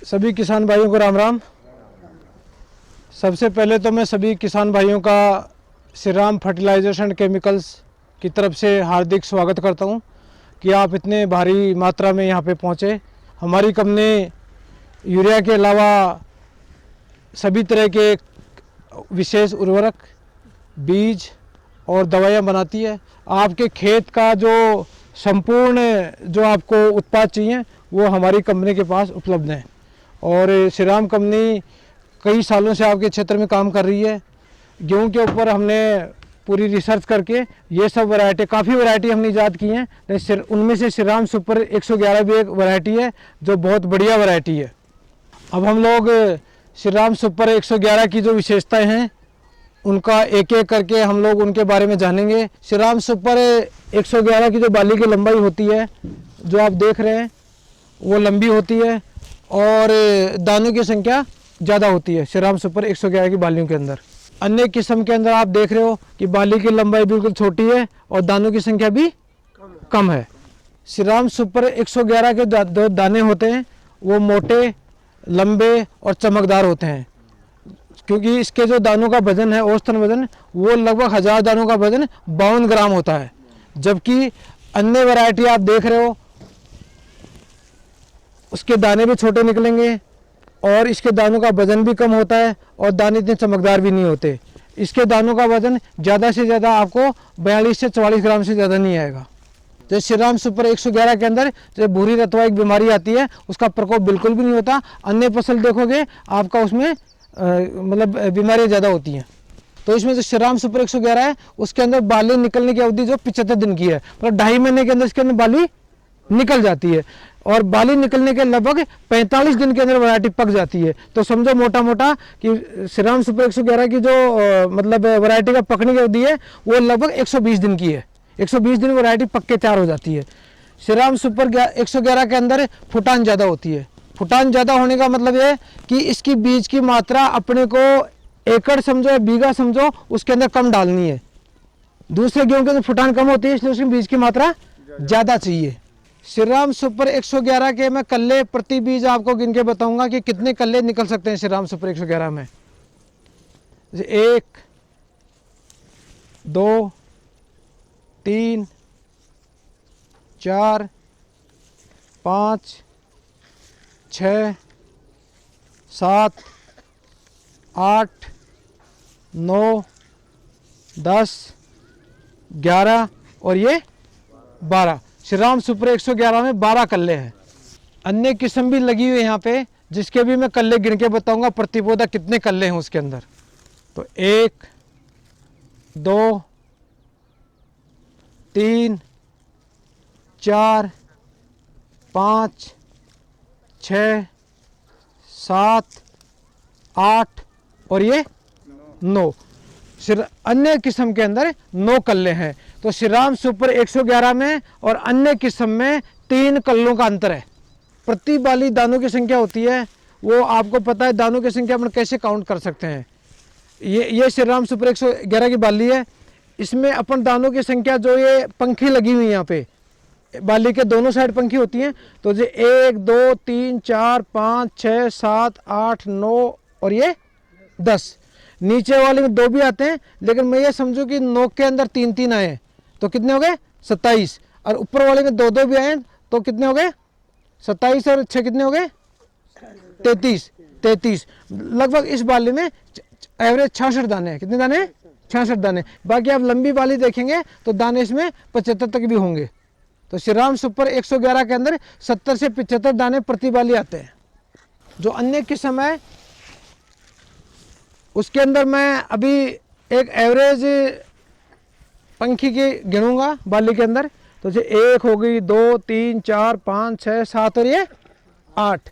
सभी किसान भाइयों को राम राम। सबसे पहले तो मैं सभी किसान भाइयों का श्रीराम फर्टिलाइजर्स एंड केमिकल्स की तरफ से हार्दिक स्वागत करता हूं कि आप इतने भारी मात्रा में यहां पे पहुंचे। हमारी कंपनी यूरिया के अलावा सभी तरह के विशेष उर्वरक, बीज और दवाइयाँ बनाती है। आपके खेत का जो संपूर्ण जो आपको उत्पाद चाहिए वो हमारी कंपनी के पास उपलब्ध हैं। और श्रीराम कंपनी कई सालों से आपके क्षेत्र में काम कर रही है। गेहूं के ऊपर हमने पूरी रिसर्च करके ये सब वैरायटी, काफ़ी वैरायटी हमने ईजाद की हैं, लेकिन उनमें से श्रीराम सुपर 111 भी एक वैरायटी है जो बहुत बढ़िया वैरायटी है। अब हम लोग श्रीराम सुपर 111 की जो विशेषताएं हैं उनका एक एक करके हम लोग उनके बारे में जानेंगे। श्रीराम सुपर 111 की जो बाली की लंबाई होती है, जो आप देख रहे हैं, वो लंबी होती है और दानों की संख्या ज़्यादा होती है श्रीराम सुपर 111 की बालियों के अंदर। अन्य किस्म के अंदर आप देख रहे हो कि बाली की लंबाई बिल्कुल छोटी है और दानों की संख्या भी कम है। श्रीराम सुपर 111 के जो दाने होते हैं वो मोटे, लंबे और चमकदार होते हैं, क्योंकि इसके जो दानों का वजन है, औसतन वजन, वो लगभग 1000 दानों का वजन 52 ग्राम होता है। जबकि अन्य वैरायटी आप देख रहे हो उसके दाने भी छोटे निकलेंगे और इसके दानों का वजन भी कम होता है और दाने इतने चमकदार भी नहीं होते। इसके दानों का वजन ज़्यादा से ज़्यादा आपको 42 से 44 ग्राम से ज़्यादा नहीं आएगा। जो श्रीराम सुपर 111 के अंदर जो भूरी रतवा एक बीमारी आती है उसका प्रकोप बिल्कुल भी नहीं होता। अन्य फसल देखोगे आपका उसमें मतलब बीमारियाँ ज़्यादा होती हैं। तो इसमें जो श्रीराम सुपर 111 है उसके अंदर बाली निकलने की अवधि जो 75 दिन की है, मतलब 2.5 महीने के अंदर इसके अंदर बाली निकल जाती है और बाली निकलने के लगभग 45 दिन के अंदर वैरायटी पक जाती है। तो समझो मोटा मोटा कि श्रीराम सुपर 111 की जो मतलब वैरायटी का पकने की अवधि है वो लगभग 120 दिन की है। 120 दिन वैरायटी पक के तैयार हो जाती है। श्रीराम सुपर 111 के अंदर फुटान ज़्यादा होती है। फुटान ज़्यादा होने का मतलब ये कि इसकी बीज की मात्रा अपने को एकड़ समझो या बीघा समझो उसके अंदर कम डालनी है। दूसरे गेहूं के अंदर फुटान कम होती है, इसलिए उसमें बीज की मात्रा ज़्यादा चाहिए। श्रीराम सुपर 111 के मैं कल्ले प्रति बीज आपको गिन के बताऊंगा कि कितने कल्ले निकल सकते हैं श्रीराम सुपर 111 में। 1, 2, 3, 4, 5, 6, 7, 8, 9, 10, 11 और ये 12। श्रीराम सुपर 111 में 12 कल्ले हैं। अन्य किस्म भी लगी हुई है यहाँ पे, जिसके भी मैं कल्ले गिन के बताऊंगा प्रति पौधा कितने कल्ले हैं उसके अंदर। तो 1, 2, 3, 4, 5, 6, 7, 8 और ये 9। अन्य किस्म के अंदर 9 कल्ले हैं। तो श्रीराम सुपर 111 में और अन्य किस्म में 3 कल्लों का अंतर है। प्रति बाली दानों की संख्या होती है, वो आपको पता है दानों की संख्या अपन कैसे काउंट कर सकते हैं। ये श्रीराम सुपर 111 की बाली है। इसमें अपन दानों की संख्या, जो ये पंखी लगी हुई है यहाँ पे, बाली के दोनों साइड पंखी होती हैं, तो ये 1, 2, 3, 4, 5, 6, 7, 8, 9 और ये 10। नीचे वाले में 2 भी आते हैं, लेकिन मैं ये समझूं कि 9 के अंदर 3-3 आए तो कितने हो गए 27, और ऊपर वाले में 2-2 भी आए तो कितने हो गए 27 और 6 कितने हो गए 33। लगभग इस बाली में एवरेज 66 दाने हैं। कितने दाने? 66 दाने। बाकी आप लंबी बाली देखेंगे तो दाने इसमें 75 तक भी होंगे। तो श्रीराम सुपर 111 के अंदर 70 से 75 दाने प्रति बाली आते हैं। जो अन्य किस्म है उसके अंदर मैं अभी एक एवरेज पंखी की गिनूंगा बाली के अंदर। तो जो 1 हो गई, 2, 3, 4, 5, 6, 7 और ये 8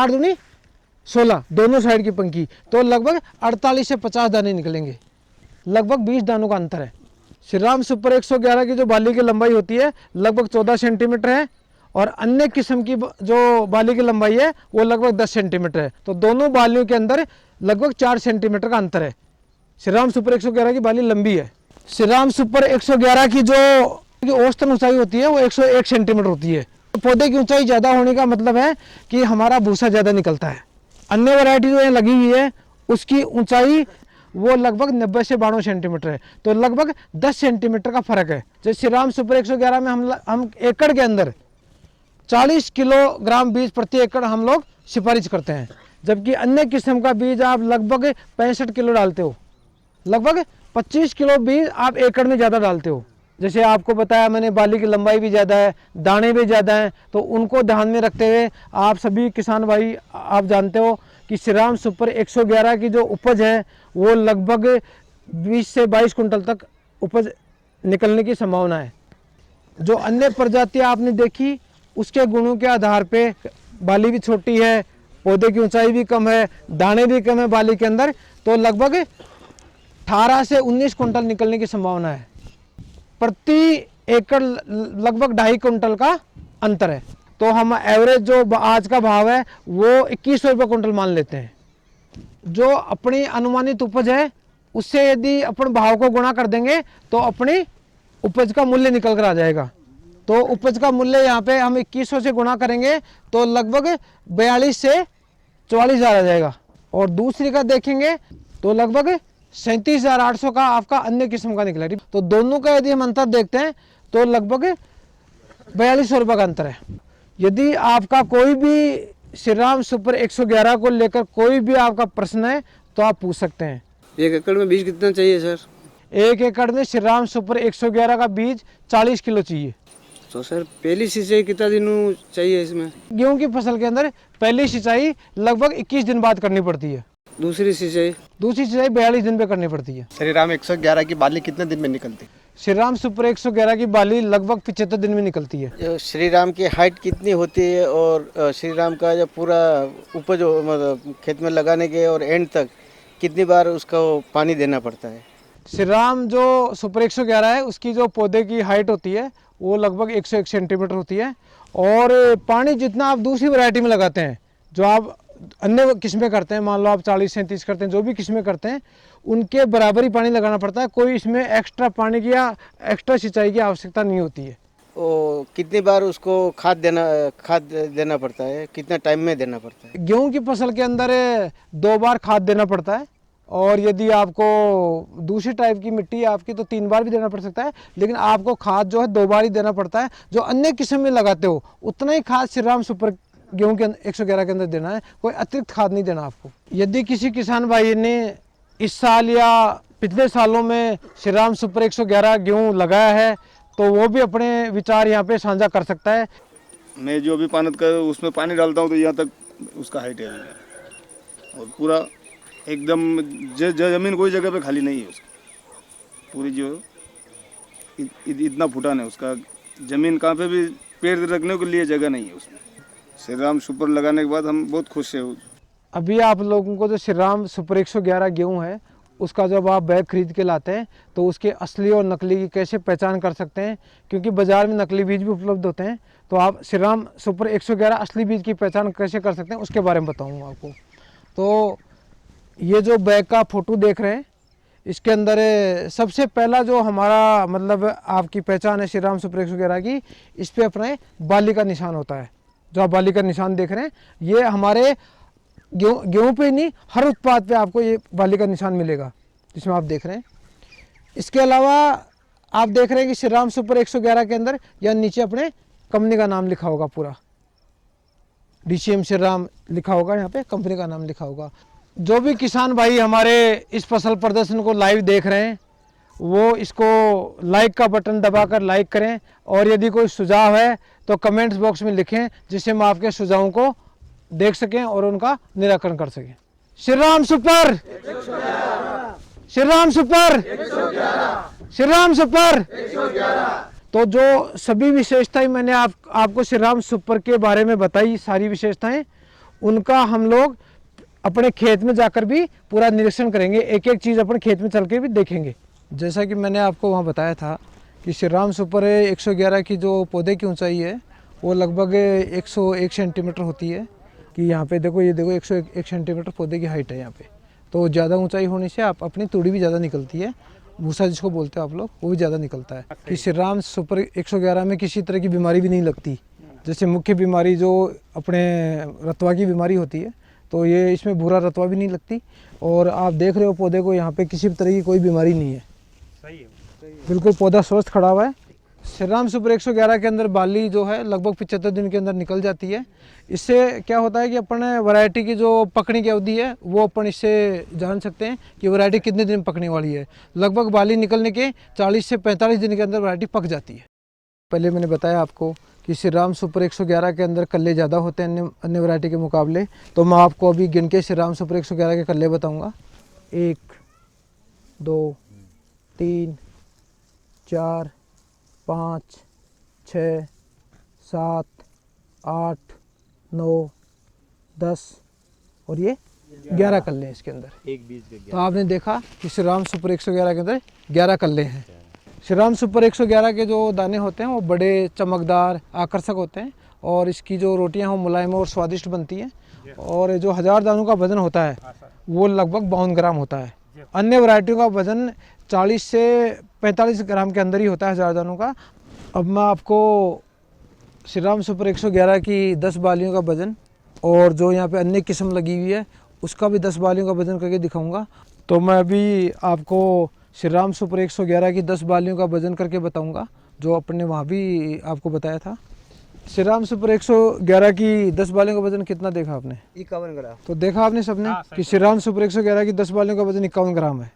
दूनी 16, दोनों साइड की पंखी। तो लगभग 48 से 50 दाने निकलेंगे। लगभग 20 दानों का अंतर है। श्रीराम सुपर 111 की जो बाली की लंबाई होती है लगभग 14 सेंटीमीटर है और अन्य किस्म की जो बाली की लंबाई है वो लगभग 10 सेंटीमीटर है। तो दोनों बालियों के अंदर लगभग 4 सेंटीमीटर का अंतर है। श्रीराम सुपर 111 की बाली लंबी है। श्रीराम सुपर 111 की जो औसतन ऊंचाई होती है वो 101 सेंटीमीटर होती है पौधे की ऊंचाई ज़्यादा होने का मतलब है कि हमारा भूसा ज़्यादा निकलता है। अन्य वैरायटी जो यहाँ लगी हुई है उसकी ऊंचाई वो लगभग 90 से 92 सेंटीमीटर है, तो लगभग 10 सेंटीमीटर का फर्क है। जैसे श्रीराम सुपर 111 में हम एकड़ के अंदर 40 किलोग्राम बीज प्रति एकड़ हम लोग सिफारिश करते हैं, जबकि अन्य किस्म का बीज आप लगभग 65 किलो डालते हो, लगभग 25 किलो बीज आप एकड़ में ज़्यादा डालते हो। जैसे आपको बताया मैंने, बाली की लंबाई भी ज़्यादा है, दाने भी ज़्यादा हैं, तो उनको ध्यान में रखते हुए आप सभी किसान भाई आप जानते हो कि श्रीराम सुपर 111 की जो उपज है वो लगभग 20 से 22 कुंटल तक उपज निकलने की संभावना है। जो अन्य प्रजातियाँ आपने देखी उसके गुणों के आधार पे बाली भी छोटी है, पौधे की ऊंचाई भी कम है, दाने भी कम है बाली के अंदर, तो लगभग 18 से 19 कुंटल निकलने की संभावना है। प्रति एकड़ लगभग 2.5 कुंटल का अंतर है, तो हम एवरेज जो आज का भाव है वो 2100 रुपये कुंटल मान लेते हैं। जो अपनी अनुमानित उपज है उससे यदि अपन भाव को गुणा कर देंगे तो अपनी उपज का मूल्य निकल कर आ जाएगा। तो उपज का मूल्य यहाँ पे हम 2100 से गुणा करेंगे तो लगभग 42 से 44 हज़ार आ जाएगा, और दूसरी का देखेंगे तो लगभग 37,800 का आपका अन्य किस्म का निकला। तो दोनों का यदि हम अंतर देखते हैं तो लगभग 4200 रुपये का अंतर है। यदि आपका कोई भी श्रीराम सुपर 111 को लेकर कोई भी आपका प्रश्न है तो आप पूछ सकते हैं। 1 एकड़ में बीज कितना चाहिए सर? 1 एकड़ में श्रीराम सुपर 111 का बीज 40 किलो चाहिए। तो सर पहली सिंचाई कितना दिन चाहिए इसमें? गेहूं की फसल के अंदर पहली सिंचाई लगभग 21 दिन बाद करनी पड़ती है। दूसरी सिंचाई 42 दिन पे करनी पड़ती है। श्रीराम 111 की बाली कितने दिन में निकलती है? श्रीराम सुपर 111 की बाली लगभग 75 दिन में निकलती है। श्रीराम की हाइट कितनी होती है और श्रीराम का जो पूरा उपज मतलब खेत में लगाने के और एंड तक कितनी बार उसको पानी देना पड़ता है? श्रीराम जो सुपर 111 है उसकी जो पौधे की हाइट होती है वो लगभग 101 सेंटीमीटर होती है, और पानी जितना आप दूसरी वैरायटी में लगाते हैं, जो आप अन्य किस्में करते हैं, मान लो आप 40-37 करते हैं, जो भी किस्में करते हैं उनके बराबर ही पानी लगाना पड़ता है। कोई इसमें एक्स्ट्रा पानी की या एक्स्ट्रा सिंचाई की आवश्यकता नहीं होती है। और कितनी बार उसको खाद देना पड़ता है? कितना टाइम में देना पड़ता है? गेहूं की फसल के अंदर 2 बार खाद देना पड़ता है, और यदि आपको दूसरी टाइप की मिट्टी है आपकी तो 3 बार भी देना पड़ सकता है, लेकिन आपको खाद जो है 2 बार ही देना पड़ता है। जो अन्य किस्म में लगाते हो उतना ही खाद श्रीराम सुपर गेहूं के 111 के अंदर देना है, कोई अतिरिक्त खाद नहीं देना आपको। यदि किसी किसान भाई ने इस साल या पिछले सालों में श्रीराम सुपर 111 गेहूं लगाया है तो वो भी अपने विचार यहाँ पे साझा कर सकता है। मैं जो भी पानत कर उसमें पानी डालता हूँ तो यहाँ तक उसका हाइट है, और पूरा एकदम जमीन कोई जगह पे खाली नहीं है उसकी, पूरी जो इतना फुटान है उसका, जमीन कहाँ पे भी पेड़ रखने के लिए जगह नहीं है उसमें। श्रीराम सुपर लगाने के बाद हम बहुत खुश हैं। अभी आप लोगों को जो श्रीराम सुपर 111 गेहूं है उसका जब आप बैग खरीद के लाते हैं तो उसके असली और नकली की कैसे पहचान कर सकते हैं, क्योंकि बाज़ार में नकली बीज भी उपलब्ध होते हैं, तो आप श्रीराम सुपर 111 असली बीज की पहचान कैसे कर सकते हैं उसके बारे में बताऊंगा आपको। तो ये जो बैग का फ़ोटो देख रहे हैं इसके अंदर सबसे पहला जो हमारा मतलब आपकी पहचान है श्रीराम सुपर 111 की, इस पर अपने बाली का निशान होता है। जो आप बाली का निशान देख रहे हैं ये हमारे गेहूं पे ही नहीं, हर उत्पाद पे आपको ये बाली का निशान मिलेगा जिसमें आप देख रहे हैं। इसके अलावा आप देख रहे हैं कि श्रीराम सुपर 111 के अंदर या नीचे अपने कंपनी का नाम लिखा होगा, पूरा DCM श्रीराम लिखा होगा, यहाँ पे कंपनी का नाम लिखा होगा। जो भी किसान भाई हमारे इस फसल प्रदर्शन को लाइव देख रहे हैं वो इसको लाइक का बटन दबाकर लाइक करें, और यदि कोई सुझाव है तो कमेंट्स बॉक्स में लिखें जिससे हम आपके सुझावों को देख सकें और उनका निराकरण कर सकें। Shriram super, Shriram super, Shriram super. तो जो सभी विशेषताएं मैंने आपको श्रीराम सुपर के बारे में बताई, सारी विशेषताएं, उनका हम लोग अपने खेत में जाकर भी पूरा निरीक्षण करेंगे, एक एक चीज़ अपने खेत में चल के भी देखेंगे। जैसा कि मैंने आपको वहाँ बताया था कि श्रीराम सुपर 111 की जो पौधे की ऊंचाई है वो लगभग 101 सेंटीमीटर होती है। कि यहाँ पे देखो, ये देखो 101 सेंटीमीटर पौधे की हाइट है यहाँ पे। तो ज़्यादा ऊंचाई होने से आप अपनी तूड़ी भी ज़्यादा निकलती है, भूसा जिसको बोलते हो आप लोग, वो भी ज़्यादा निकलता है। कि श्रीराम सुपर 111 में किसी तरह की बीमारी भी नहीं लगती, जैसे मुख्य बीमारी जो अपने रतवा की बीमारी होती है, तो ये इसमें भूरा रतवा भी नहीं लगती। और आप देख रहे हो पौधे को, यहाँ पे किसी भी तरह की कोई बीमारी नहीं है, बिल्कुल पौधा स्वस्थ खड़ा हुआ है। श्रीराम सुपर 111 के अंदर बाली जो है लगभग 75 दिन के अंदर निकल जाती है। इससे क्या होता है कि अपन वैरायटी की जो पकने की अवधि है वो अपन इससे जान सकते हैं कि वैरायटी कितने दिन पकने वाली है। लगभग बाली निकलने के 40 से 45 दिन के अंदर वैरायटी पक जाती है। पहले मैंने बताया आपको कि श्रीराम सुपर 111 के अंदर कल्ले ज़्यादा होते हैं अन्य वैरायटी के मुकाबले। तो मैं आपको अभी गिन के श्रीराम सुपर 111 के कल्ले बताऊँगा। 1 2 3 4 5 6 7 8 9 10 और ये 11 कल्ले हैं इसके अंदर। एक बीज के तो आपने देखा कि श्रीराम सुपर 111 के अंदर 11 कल्ले हैं। श्रीराम सुपर 111 के जो दाने होते हैं वो बड़े चमकदार आकर्षक होते हैं और इसकी जो रोटियां हैं वो मुलायम और स्वादिष्ट बनती हैं। और जो 1000 दानों का वजन होता है वो लगभग 52 ग्राम होता है। अन्य वैरायटियों का वजन 40 से 45 ग्राम के अंदर ही होता है 1000 दानों का। अब मैं आपको श्रीराम सुपर 111 की 10 बालियों का वजन और जो यहाँ पे अन्य किस्म लगी हुई है उसका भी 10 बालियों का वजन करके दिखाऊंगा। तो मैं अभी आपको श्रीराम सुपर 111 की 10 बालियों का वजन करके बताऊंगा, जो अपने वहाँ भी आपको बताया था। श्रीराम सुपर 111 की 10 बालियों का वजन कितना देखा आपने? 51 ग्राम। तो देखा आपने सबने कि श्रीराम सुपर 111 की 10 बालियों का वजन 51 ग्राम है।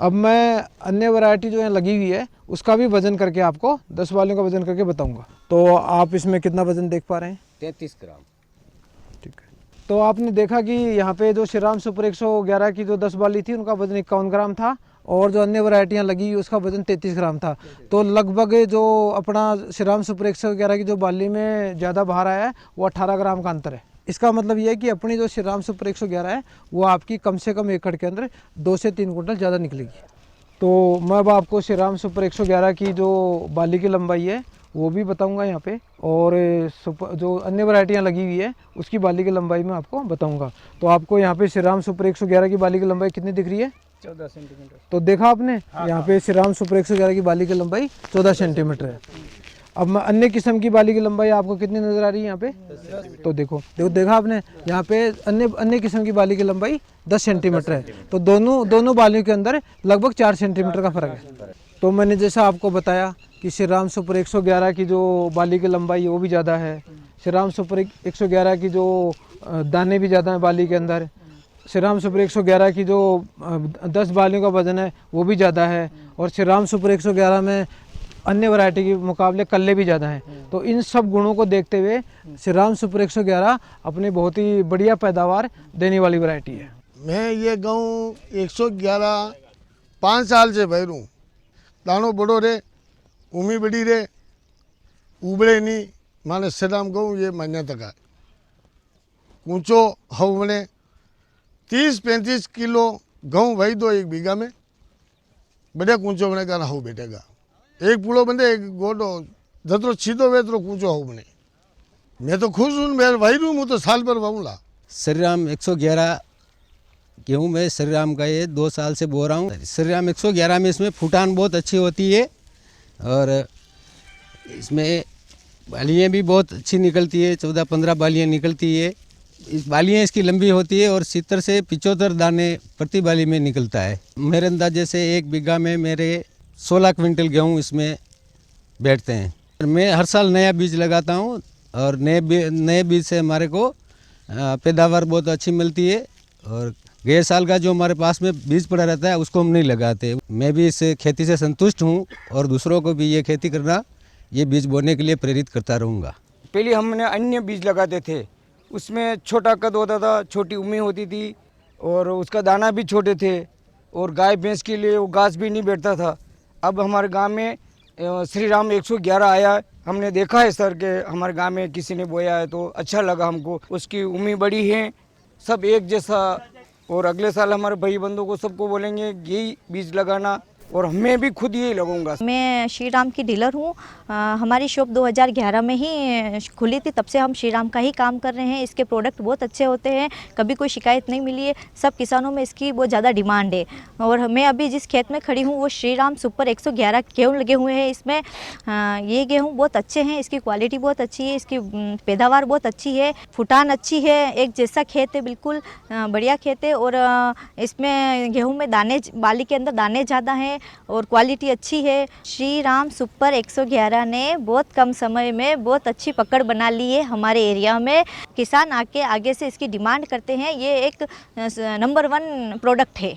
अब मैं अन्य वैरायटी जो यहाँ लगी हुई है उसका भी वजन करके आपको 10 बालियों का वजन करके बताऊंगा। तो आप इसमें कितना वजन देख पा रहे हैं? 33 ग्राम। ठीक है। तो आपने देखा कि यहाँ पे जो श्रीराम सुपर 111 की जो 10 बाली थी उनका वजन 51 ग्राम था और जो अन्य वैरायटियाँ लगी हुई उसका वजन 33 ग्राम था। तो लगभग जो अपना श्रीराम सुपर 111 की जो बाली में ज़्यादा बाहर आया है वो 18 ग्राम का अंतर है। इसका मतलब ये है कि अपनी जो श्रीराम सुपर 111 है वो आपकी कम से कम एकड़ के अंदर 2 से 3 कुंटल ज़्यादा निकलेगी। तो मैं अब आपको श्रीराम सुपर 111 की जो बाली की लंबाई है वो भी बताऊंगा यहाँ पे, और जो अन्य वैरायटियाँ लगी हुई है उसकी बाली की लंबाई में आपको बताऊंगा। तो आपको यहाँ पे श्रीराम सुपर 111 की बाली की लंबाई कितनी दिख रही है? 14 सेंटीमीटर। तो देखा आपने यहाँ पे श्रीराम सुपर 111 की बाली की लंबाई 14 सेंटीमीटर है। अब मैं अन्य किस्म की बाली की लंबाई आपको कितनी नजर आ रही है यहाँ पे? तो देखा आपने यहाँ पे अन्य किस्म की बाली की लंबाई 10 सेंटीमीटर है। तो दोनों बालियों के अंदर लगभग 4 सेंटीमीटर का फर्क है। तो मैंने जैसा आपको बताया कि श्रीराम सुपर 111 की जो बाली की लंबाई है वो भी ज़्यादा है, श्रीराम सुपर 111 की जो दाने भी ज़्यादा हैं बाली के अंदर, श्रीराम सुपर 111 की जो 10 बालियों का वजन है वो भी ज़्यादा है, और श्रीराम सुपर 111 में अन्य वैरायटी के मुकाबले कल्ले भी ज़्यादा हैं। तो इन सब गुणों को देखते हुए श्रीराम सुपर 111 अपनी बहुत ही बढ़िया पैदावार देने वाली वैरायटी है। मैं ये गेहूँ 111 5 साल से भरूँ, दानो बड़ो रे, उमी बड़ी रे, उबड़े नहीं, माने श्रीराम गेहूँ ये महीने तक है। ऊँचो हव मैंने 30-35 किलो गेहूँ वही दो 1 बीघा में, बढ़िया कूचो बने का हव बैठेगा। एक पूड़ो बंदे एक गोडो जतरो सीधो वेतरो कूचो हव बने। मैं तो खुश हूँ, मैं वही रू, मैं तो साल पर वाऊँला। श्रीराम 111 गेहूँ में श्रीराम का ये 2 साल से बो रहा हूँ। श्रीराम 111 में इसमें फूटान बहुत अच्छी होती है और इसमें बालियाँ भी बहुत अच्छी निकलती है, 14-15 बालियाँ निकलती है। इस बालियाँ इसकी लंबी होती है और 70 से 75 दाने प्रति बाली में निकलता है। मेरे अंदाजे से 1 बीघा में मेरे 16 क्विंटल गेहूँ इसमें बैठते हैं। मैं हर साल नया बीज लगाता हूँ और नए बीज से हमारे को पैदावार बहुत अच्छी मिलती है, और गए साल का जो हमारे पास में बीज पड़ा रहता है उसको हम नहीं लगाते। मैं भी इस खेती से संतुष्ट हूँ और दूसरों को भी ये खेती करना, ये बीज बोने के लिए प्रेरित करता रहूँगा। पहले हमने अन्य बीज लगाते थे, उसमें छोटा कद होता था, छोटी उम्मी होती थी और उसका दाना भी छोटे थे और गाय भैंस के लिए वो घास भी नहीं बैठता था। अब हमारे गांव में श्रीराम 111 आया है, हमने देखा है सर के हमारे गांव में किसी ने बोया है तो अच्छा लगा हमको। उसकी उम्मीद बड़ी है, सब एक जैसा, और अगले साल हमारे भाई बंधुओं को सबको बोलेंगे यही बीज लगाना। और मैं भी खुद यही लगाऊंगा। मैं श्री राम की डीलर हूँ। हमारी शॉप 2011 में ही खुली थी, तब से हम श्री राम का ही काम कर रहे हैं। इसके प्रोडक्ट बहुत अच्छे होते हैं, कभी कोई शिकायत नहीं मिली है। सब किसानों में इसकी बहुत ज़्यादा डिमांड है। और मैं अभी जिस खेत में खड़ी हूँ वो श्री राम सुपर 111 गेहूँ लगे हुए हैं इसमें। ये गेहूँ बहुत अच्छे हैं, इसकी क्वालिटी बहुत अच्छी है, इसकी पैदावार बहुत अच्छी है, फुटान अच्छी है, एक जैसा खेत है, बिल्कुल बढ़िया खेत है। और इसमें गेहूँ में दाने, बाली के अंदर दाने ज़्यादा हैं और क्वालिटी अच्छी है। श्री राम सुपर 111 ने बहुत कम समय में बहुत अच्छी पकड़ बना ली है हमारे एरिया में। किसान आगे से इसकी डिमांड करते हैं। ये एक नंबर 1 प्रोडक्ट है।